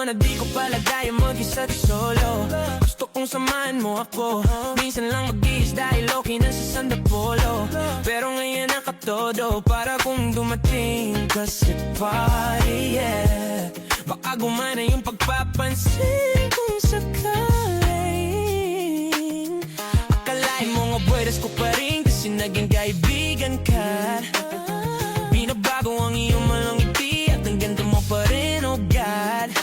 mo na di ko pala kaya mag-isa di solo. Gusto kong samahan mo ako. Minsan lang mag-iis dahil okay na sa sandapolo. Pero ngayon nakatodo para kung dumating ka sa party, yeah. Baka gumana yung pagpapansin kung sakaling akalain mo nga buweras ko pa rin kasi naging kaibigan ka. Binabago ang iyong malang ngiti at ang ganda mo pa rin, oh God.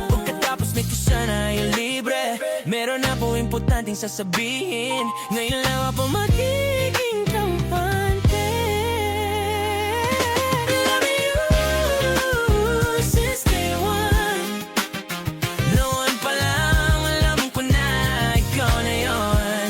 Pagkatapos nito sana ay libre, meron na po importanteng sasabihin. Ngayon lang ako magiging kampante. Love you since day one. Noon pa lang alam ko na ikaw na yon.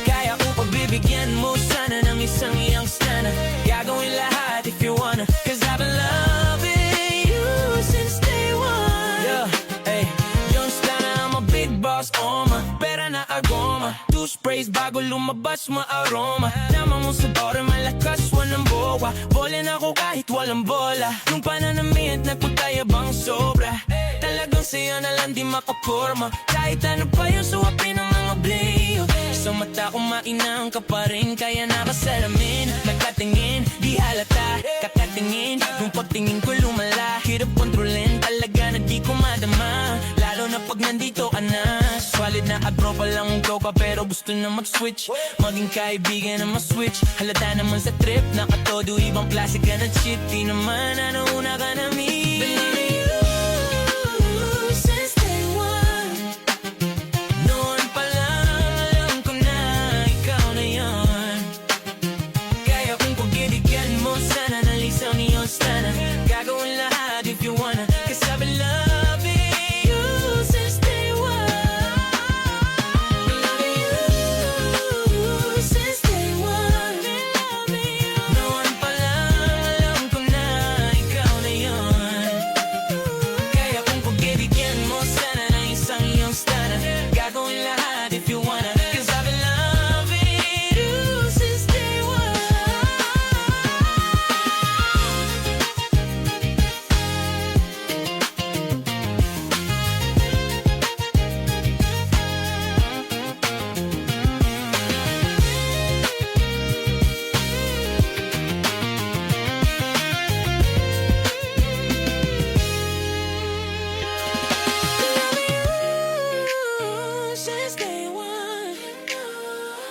Kaya kong pagbibigyan mo sana ng isang iyang sana. Gagawin lahat if you wanna, cause I've been loving you since day one. Yeah, hey, yung sana I'm a big boss, oma. Pera na agoma, two sprays bago lumabas ma-aroma. Nama mo sa bore, malakas, walang bowa. Bolin ako kahit walang bola. Nung pananamit, nagpagkayabang sobra. Talagang sa'yo na lang di makaporma. Kahit ano pa yung suwapin ng mga blayo. Sa mata ko mainang ka pa rin, kaya nakasalamin. Nagkatingin, di halata, kakatingin. Nung pagtingin ko lumala, hirap kontrolin. Talaga na di ko madama, lalo na pag nandito ka na. Solid na agro pa lang ka, pero gusto na mag-switch. Maging kaibigan na ma-switch. Halata naman sa trip, nakatodo ibang klase ka na shit. Di naman nauna ka na me. Gagawin lahat if you wanna, cause I've been loving you since day one. Loving you since day one. Noon pa lang alam ko na ikaw na yon. Kaya kung pagbibigyan mo sana ng isang iyong sana. Gagawin lahat if you wanna, cause I've been loving you since day one.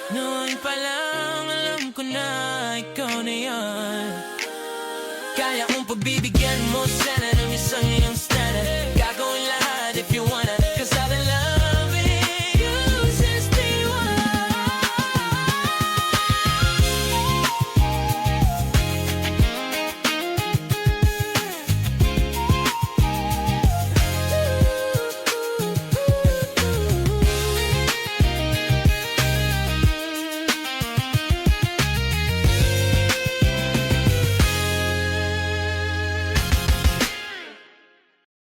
Noon pa lang alam ko na ikaw na yan. Kaya kong pagbibigyan mo sana ng isang iyong